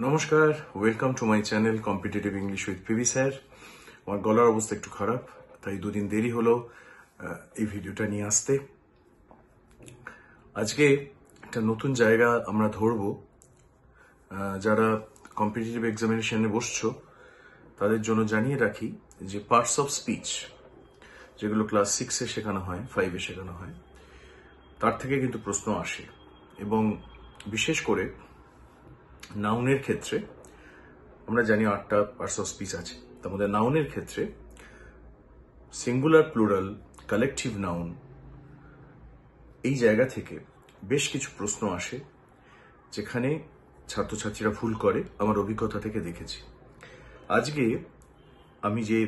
নমস্কার, welcome to my channel competitive English with PV sir. আমার গলার অবস্থা একটু খারাপ, তাই দুদিন দেরি হলো এই ভিডিওটা নিয়ে আসতে। আজকে একটা নতুন জায়গা আমরা ধরবো। যারা কম্পিটিটিভ এক্সামিনেশনে বসছো তাদের জন্য জানিয়ে রাখি যে পার্টস অফ স্পিচ যেগুলো ক্লাস 6-এ শেখানো হয়, 5-এ শেখানো হয়, তার থেকে কিন্তু প্রশ্ন আসে। এবং বিশেষ করে নাউনের ক্ষেত্রে আমরা জানি 8টা পার্টস অফ স্পিচ আছে। তার মধ্যে নাউনের ক্ষেত্রে সিঙ্গুলার, প্লুরাল, কালেকটিভ নাউন, এই জায়গা থেকে বেশ কিছু প্রশ্ন আসে যেখানে ছাত্রছাত্রীরা ভুল করে, আমার অভিজ্ঞতা থেকে দেখেছি। আজকে আমি যে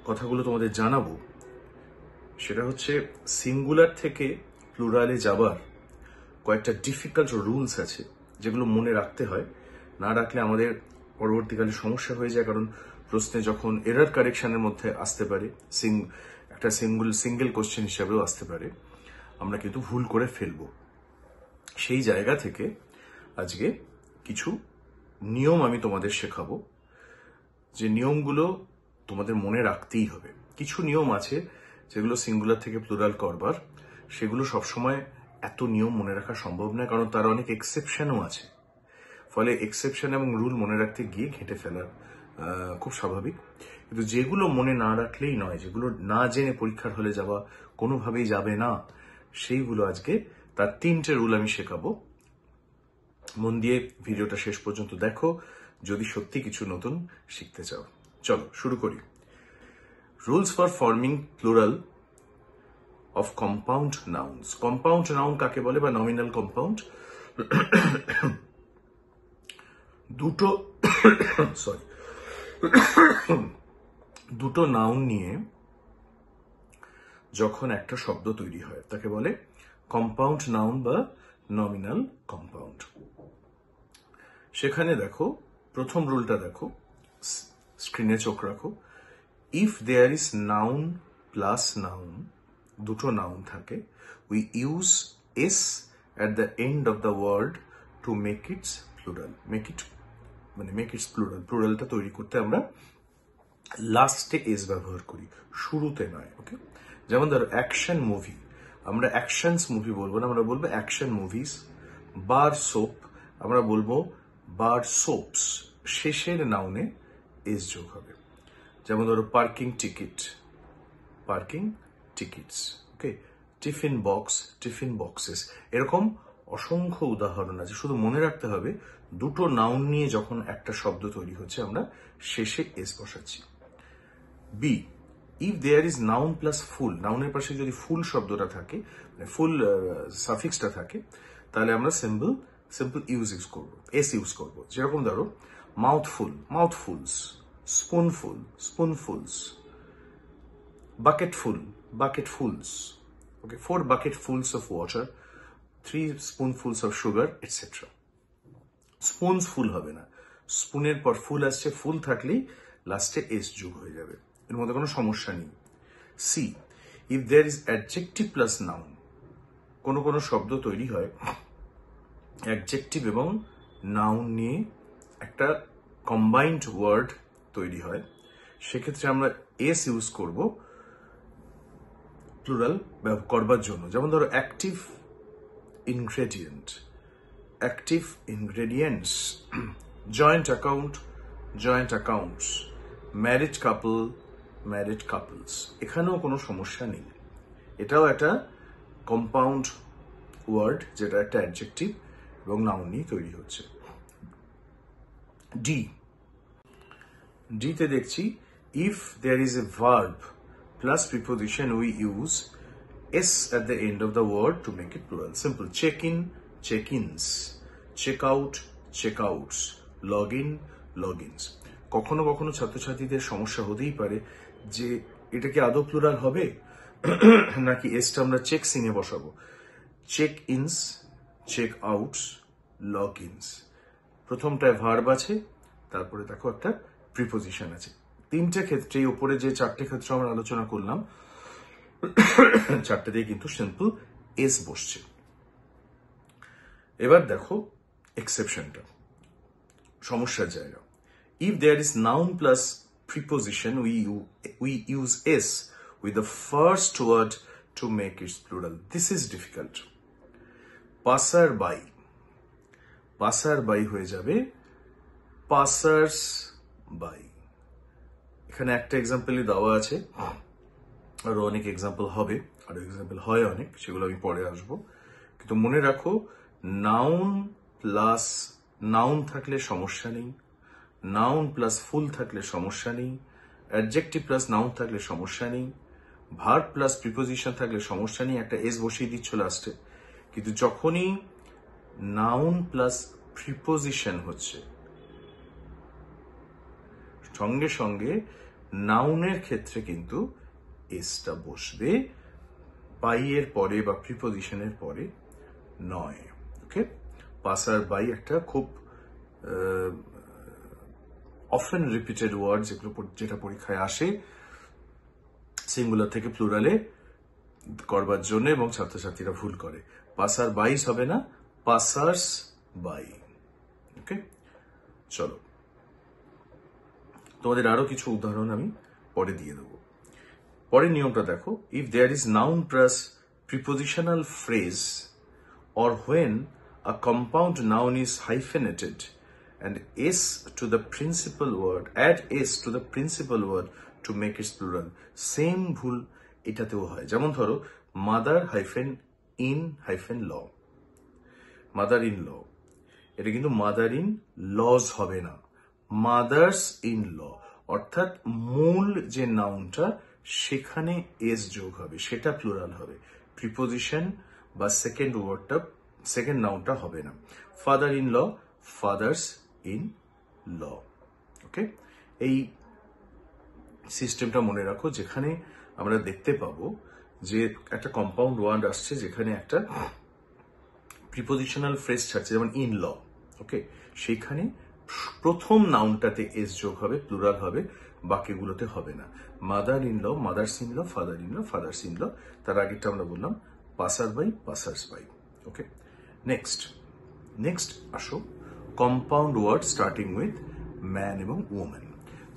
কথাগুলো তোমাদের জানাবো সেটা হচ্ছে সিঙ্গুলার থেকে প্লুরালে যাবার কয়েকটা ডিফিকাল্ট রুলস আছে যেগুলো মনে রাখতে হয়। না রাখলে আমাদের পরবর্তীকালে সমস্যা হয়ে যায়, কারণ প্রশ্নে যখন এরর কারেকশনের মধ্যে আসতে পারে, একটা সিঙ্গেল কোশ্চেন হিসাবেও আসতে পারে, আমরা কিন্তু ভুল করে ফেলবো। সেই জায়গা থেকে আজকে কিছু নিয়ম আমি তোমাদের শেখাবো, যে নিয়মগুলো তোমাদের মনে রাখতেই হবে। কিছু নিয়ম আছে যেগুলো সিঙ্গুলার থেকে প্লুরাল করবার, সেগুলো সবসময় এত নিয়ম মনে রাখা সম্ভব নয়, কারণ তার অনেক এক্সেপশনও আছে। ফলে এক্সেপশন এবং রুল মনে রাখতে গিয়ে ঘেঁটে ফেলা খুব স্বাভাবিক। কিন্তু যেগুলো মনে না রাখলেই নয়, যেগুলো না জেনে পরীক্ষার হলে যাওয়া কোনোভাবেই যাবে না, সেইগুলো আজকে তার 3টে রুল আমি শেখাবো। মন দিয়ে ভিডিওটা শেষ পর্যন্ত দেখো যদি সত্যি কিছু নতুন শিখতে চাও। চলো শুরু করি। Rules for forming plural of compound nouns. Compound noun কাকে বলে, বা নমিনাল কম্পাউন্ড? দুটো নাউন নিয়ে যখন একটা শব্দ তৈরি হয় তাকে বলে কম্পাউন্ড নাউন বা নমিনাল কম্পাউন্ড। সেখানে দেখো, প্রথম রুলটা দেখো, স্ক্রিনে চোখ রাখো। If there is noun plus noun, দুটো নাউন থাকে, we use S at the end of the word to make its plural. make its plural. প্লুরালটা তৈরি করতে আমরা লাস্টে এস ব্যবহার করি, শুরুতে নয়। ওকে, যেমন ধরো অ্যাকশন মুভি, আমরা অ্যাকশনস মুভি বলবো না, আমরা বলবো অ্যাকশন মুভিস। বার সোপ, আমরা বলবো বার সোপস, শেষের নাউনে এস যোগ হবে। যেমন ধরো পার্কিং টিকিট, পার্কিং টিকিটস। ওকে, টিফিন বক্স, টিফিন বক্সেস। এরকম অসংখ্য উদাহরণ আছে। শুধু মনে রাখতে হবে দুটো নাউন নিয়ে যখন একটা শব্দ তৈরি হচ্ছে আমরা শেষে এস বসাচ্ছি। B, if there is noun plus full, নাউনের পাশে যদি ফুল শব্দটা থাকে, ফুল সাফিক্সটা থাকে, তাহলে আমরা সিম্পল ইউজ করবো, এস ইউজ করবো। যেরকম ধরো মাউথফুল, মাউথফুলস, স্পুনফুল, স্পুনফুলস, bucketful, bucketfuls. Okay, 4 bucketfuls of water, 3 spoonfuls of sugar, etc. Spoonsful হবে না, স্পুনের পর ফুল আসছে, ফুল থাকলেই লাস্টে এস যোগ হয়ে যাবে, এর মধ্যে কোনো সমস্যা নেই। C, if there is adjective plus noun, কোনো শব্দ তৈরি হয় অ্যাডজেক্টিভ এবং নাউন নিয়ে একটা কম্বাইন্ড ওয়ার্ড তৈরি হয়, সেক্ষেত্রে আমরা এস ইউজ করব প্লুরাল করবার জন্য। যেমন ধরো active ingredient, active ingredients, joint account, joint accounts, married couple, married couples. এখানেও কোনো সমস্যা নেই, এটাও একটা কম্পাউন্ড ওয়ার্ড যেটা একটা অ্যাডজেক্টিভ এবং নাউন নিয়ে তৈরি হচ্ছে। ডিতে দেখছি if there is a verb plus preposition, we use s at the end of the word to make it plural. Simple. Check in, check-ins, check out, check-outs, log in, logins. কখনো কখনো ছাত্রছাত্রীদের সমস্যা হতেই পারে যে এটা কি আদৌ প্লুরাল হবে নাকি এসটা আমরা চেকস ইনে বসাবো। চেক ইনস, চেক আউটস, লগ ইনস। প্রথমটায় ভার্ব আছে, তারপরে দেখো একটা প্রিপোজিশন আছে। 3টে ক্ষেত্রে, উপরে যে 4টে ক্ষেত্রে আমরা আলোচনা করলাম, 4টেতেই কিন্তু সিম্পল এস বসছে। এবার দেখো এক্সেপশনটা, সমস্যার জায়গা। If there is noun plus preposition, we use s with the first word to make its plural. This is difficult. Passerby, passerby হয়ে যাবে passers by। এখানে একটা এক্সাম্পলই দেওয়া আছে, আরো অনেক এক্সাম্পল হবে, আরো এক্সাম্পল হয় অনেক, সেগুলো আমি পরে আসবো। কিন্তু মনে রাখো, নাউন প্লাস নাউন থাকলে সমস্যা নেই, নাউন প্লাস ফুল থাকলে সমস্যা নেই, অ্যাডজেক্টিভ প্লাস নাউন থাকলে সমস্যা নেই, ভার্ব প্লাস প্রিপোজিশন থাকলে সমস্যা নেই, একটা এস বসিয়ে দিচ্ছ লাস্টে। কিন্তু যখনই নাউন প্লাস প্রিপোজিশন হচ্ছে, সঙ্গে সঙ্গে নাউনের ক্ষেত্রে কিন্তু এসটা বসবে, বাই এর পরে বা প্রিপোজিশনের পরে নয়। ওকে, পাসার বাই একটা খুব অফেন রিপিটেড ওয়ার্ড, যেটা পরীক্ষায় আসে সিঙ্গুলার থেকে প্লুরালে করবার জন্য, এবং ছাত্রছাত্রীরা ভুল করে। পাসার বাইস হবে না, পাসার্স বাই। ওকে, চলো তোমাদের আরো কিছু উদাহরণ আমি পরে দিয়ে দেবো। পরের নিয়মটা দেখো, if there is noun plus prepositional phrase or when a compound noun is hyphenated and s to the principal word, add s to the principal word to make its plural, same ভুল এটাতেও হয়। যেমন ধরো mother hyphen in hyphen law, mother in law, এটা কিন্তু mother in lodge হবে না, mother's in ল, অর্থাৎ মূল যে নাউনটা সেখানে এস যোগ হবে, সেটা প্লুরাল হবে, প্রিপোজিশন বা সেকেন্ড ওয়ার্ডটা, সেকেন্ড নাউনটা হবে না। Father in law, fathers in law. Okay, এই সিস্টেমটা মনে রাখো, যেখানে আমরা দেখতে পাবো যে একটা কম্পাউন্ড ওয়ার্ড আসছে যেখানে একটা প্রিপোজিশনাল ফ্রেজ থাকছে, যেমন ইন ল। ওকে, সেইখানে প্রথম নাউনটাতে এস যোগ হবে, প্লুরাল হবে, বাকিগুলোতে হবে না। Mother in law, mothers in law, father in law, fathers in law, তার আগেরটা আমরা বললাম passer by, passers by. Okay, next আসো compound word starting with man এবং ওম্যান।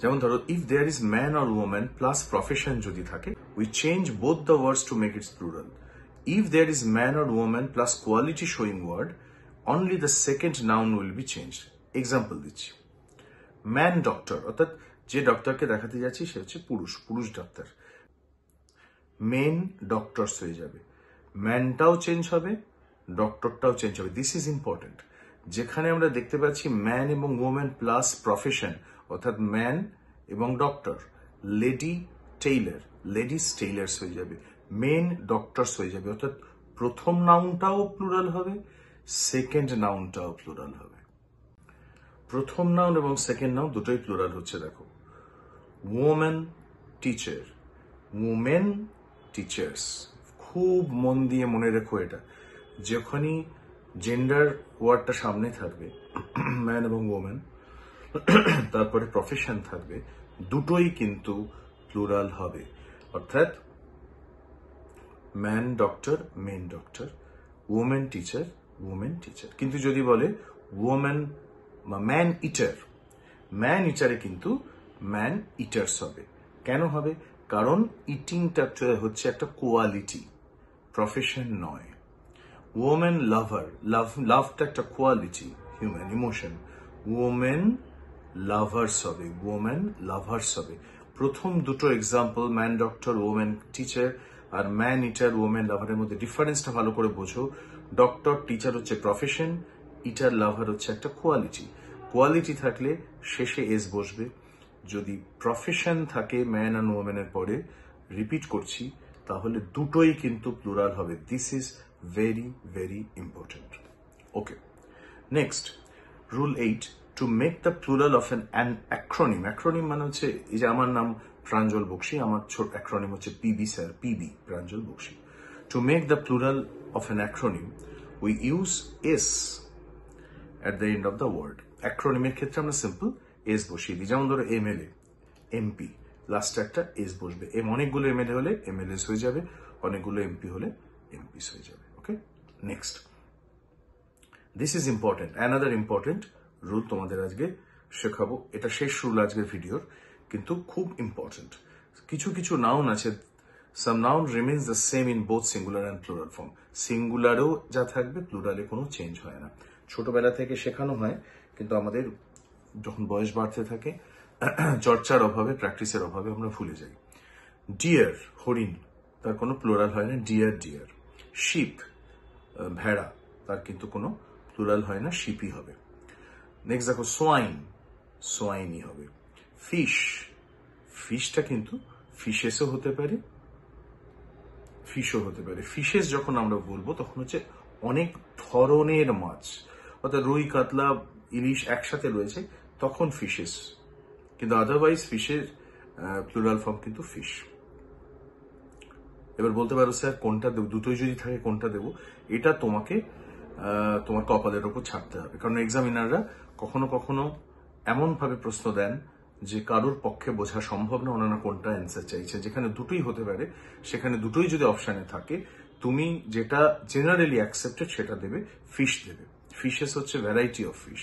যেমন ধরো, if there is man or woman plus profession যদি থাকে, we change both the words to make its plural. If there is man or woman plus quality showing word, only the second noun will be change. Example দিচ্ছি, man doctor, অর্থাৎ যে ডক্টরকে দেখাতে যাচ্ছি সে হচ্ছে পুরুষ, পুরুষ ডাক্তার, মেন ডক্টরস হয়ে যাবে, ম্যানটাও চেঞ্জ হবে, ডক্টরটাও চেঞ্জ হবে। This is important. যেখানে আমরা দেখতে পাচ্ছি ম্যান এবং ওম্যান প্লাস প্রফেশন, অর্থাৎ ম্যান এবং doctor, lady Taylor, ladies tailors হয়ে যাবে, মেন ডক্টরস হয়ে যাবে, অর্থাৎ প্রথম নাউনটাও প্লুরাল হবে, সেকেন্ড নাউনটাও প্লুরাল হবে। প্রথম নাউন এবং সেকেন্ড নাউন দুটোই প্লুরাল হচ্ছে। দেখো, ওম্যান টিচার, ওমেন টিচার্স। খুব মন দিয়ে মনে রেখো এটা, যখনই জেন্ডার ওয়ার্ডটা সামনে থাকবে, ম্যান এবং ওমেন, তারপরে প্রফেশন থাকবে, দুটোই কিন্তু প্লুরাল হবে, অর্থাৎ man doctor, men doctor, women teacher, women teacher. কিন্তু যদি বলে ওমেন বা ম্যান ইটার, ম্যান ইটারে কিন্তু ম্যান ইটার্স হবে। কেন হবে? কারণ ইটিংটা হচ্ছে একটা কোয়ালিটি, প্রফেশন নয়। ওমেন লাভার, লাভটা একটা quality, human emotion, women lovers হবে, ওমেন লাভার্স হবে। প্রথম দুটো example, man doctor, women teacher, আর ম্যান ইটার, ওমেন লাভারের মধ্যে ডিফারেন্সটা ভালো করে বোঝো। ডক্টর টিচার হচ্ছে প্রফেশন, ইটার লাভার হচ্ছে একটা কোয়ালিটি। কোয়ালিটি থাকলে শেষে এস বসবে, যদি প্রফেশন থাকে ম্যান অ্যান্ড ওমেনের পরে, রিপিট করছি, তাহলে দুটোই কিন্তু প্লুরাল হবে। This is very very important. Okay, next rule 8, two make the plural of an acronym. Acronym মানে হচ্ছে, এই যে আমার নাম প্রাঞ্জল বক্সি, আমার ছোট অ্যাক্রোনিম হচ্ছে PB sir, PB Pranjal Bakshi. To make the plural of an acronym we use S at the end of the word. অ্যাক্রোনিমের ক্ষেত্রে আমরা সিম্পল এস বসিয়ে দিই। যেমন ধরো এমএলএ, এমপি, লাস্টে একটা এস বসবে। অনেকগুলো এমএলএ হলে এমএলএস হয়ে যাবে, অনেকগুলো এমপি হলে এমপিস হয়ে যাবে। Okay, next this is important. Another important rule তোমাদের আজকে শেখাবো। এটা শেষ রুল আজকের ভিডিওর, কিন্তু খুব ইম্পর্টেন্ট। কিছু কিছু নাউন আছে, some noun remains the same in both singular and plural form. সিঙ্গুলারেও যা থাকবে প্লুরালে কোনো চেঞ্জ হয় না। ছোটবেলা থেকে শেখানো হয়, কিন্তু আমাদের যখন বয়স বাড়তে থাকে চর্চার অভাবে, প্র্যাকটিসের অভাবে আমরা ভুলে যাই। ডিয়ার, হরিণ, তার কোনো প্লুরাল হয় না, ডিয়ার ডিয়ার। শিপ, ভেড়া, তার কিন্তু কোনো প্লুরাল হয় না, শিপই হবে। নেক্সট দেখো সোয়াইন, সোয়াইনই হবে। ফিশ, ফিশটা কিন্তু ফিশেসও হতে পারে, ফিশও হতে পারে। ফিশেস যখন আমরা বলবো তখন হচ্ছে অনেক ধরনের মাছ, অর্থাৎ রুই, কাতলা, ইলিশ একসাথে রয়েছে, তখন ফিশেস। কিন্তু আদারওয়াইজ ফিশের প্লুরাল ফর্ম কিন্তু ফিশ। এবার বলতে পারো স্যার কোনটা দেবো, দুটোই যদি থাকে কোনটা দেবো? এটা তোমাকে তোমার কপালের ওপর ছাড়তে হবে, কারণ এক্সামিনাররা কখনো কখনো এমন ভাবে প্রশ্ন দেন যে কারোর পক্ষে বোঝা সম্ভব না ওনারা কোনটা অ্যান্সার চাইছে। যেখানে দুটোই হতে পারে, সেখানে দুটোই যদি অপশানে থাকে, তুমি যেটা জেনারেলি অ্যাকসেপ্টেড সেটা দেবে, ফিশ দেবে। ফিশেস হচ্ছে ভ্যারাইটি অফ ফিশ।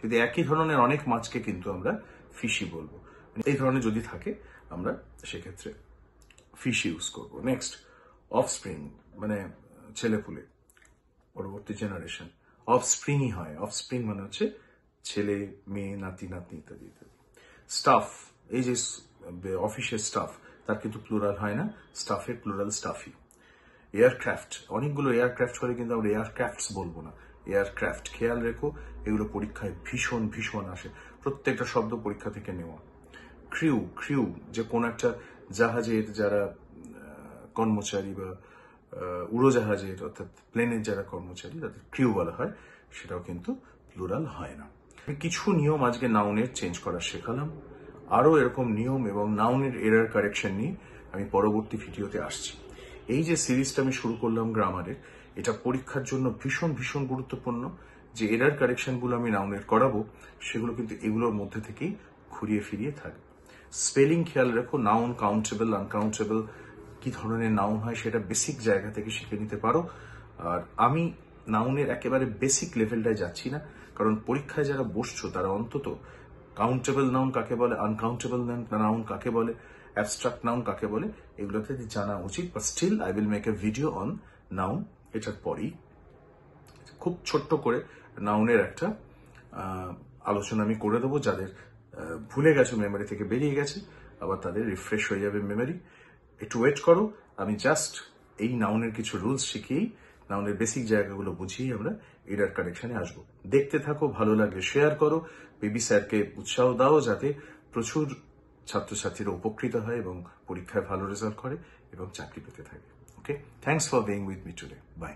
যদি একই ধরনের অনেক মাছকে কিন্তু আমরা ফিশই বলবো। এই ধরনের যদি থাকে আমরা সেক্ষেত্রে ফিশ ইউজ করবো। নেক্সট অফস্প্রিং, মানে ছেলেপুলে, পরবর্তী জেনারেশন। অফস্প্রিংই হয়, অফস্প্রিং মানে হচ্ছে ছেলে, মেয়ে, নাতি নাতনি ইত্যাদি ইত্যাদি। স্টাফ, এই যে অফিসের স্টাফ, তার কিন্তু প্লুরাল হয় না, স্টাফের প্লুরাল স্টাফই। এয়ারক্রাফট, অনেকগুলো এয়ারক্রাফট করে কিন্তু আমরা এয়ারক্রাফটস বলবো না, এয়ারক্রাফট। খেয়াল রেখো, এগুলো পরীক্ষায় ভীষণ ভীষণ আসে, প্রত্যেকটা শব্দ পরীক্ষা থেকে নেওয়া। ক্রিউ, ক্রিউ যে কোন একটা জাহাজের যারা কর্মচারী বা উড়োজাহাজের অর্থাৎ প্লেনের যারা কর্মচারী তাদের ক্রিউ বলা হয়, সেটাও কিন্তু প্লুরাল হয় না। কিছু নিয়ম আজকে নাউনের চেঞ্জ করা শেখালাম। আরো এরকম নিয়ম এবং নাউনের এরার কারেকশন নিয়ে আমি পরবর্তী ভিডিওতে আসছি। এই যে সিরিজটা আমি শুরু করলাম গ্রামারের, এটা পরীক্ষার জন্য ভীষণ ভীষণ গুরুত্বপূর্ণ। যে এরার কারেকশনগুলো আমি নাউনের করাবো, সেগুলো কিন্তু এগুলোর মধ্যে থেকেই ঘুরিয়ে ফিরিয়ে থাকবে। স্পেলিং খেয়াল রাখো, নাউন কাউন্টেবল, আনকাউন্টেবল, কি ধরনের নাউন হয় সেটা বেসিক জায়গা থেকে শিখে নিতে পারো। আর আমি নাউনের একেবারে বেসিক লেভেলটায় যাচ্ছি না, কারণ পরীক্ষায় যারা বসছো তারা অন্তত কাউন্টেবল নাউন কাকে বলে, আনকাউন্টেবল নাউন কাকে বলে, অ্যাবস্ট্রাক্ট নাউন কাকে বলে, এগুলোতে জানা উচিত। But still I will make a video on noun এটার পরেই। খুব ছোট্ট করে নাউনের একটা আলোচনা আমি করে দেবো, যাদের ভুলে গেছো, মেমোরি থেকে বেরিয়ে গেছে, আবার তাদের রিফ্রেশ হয়ে যাবে মেমোরি। একটু ওয়েট করো, আমি জাস্ট এই নাউনের কিছু রুলস শিখিয়েই, নাউনের বেসিক জায়গাগুলো বুঝিয়ে আমরা এরার কারেকশনে আসবো। দেখতে থাকো, ভালো লাগলে শেয়ার করো, বেবি স্যারকে উৎসাহ দাও যাতে প্রচুর ছাত্রছাত্রীরা উপকৃত হয় এবং পরীক্ষায় ভালো রেজাল্ট করে এবং চাকরি পেতে থাকে। Okay, thanks for being with me today. By.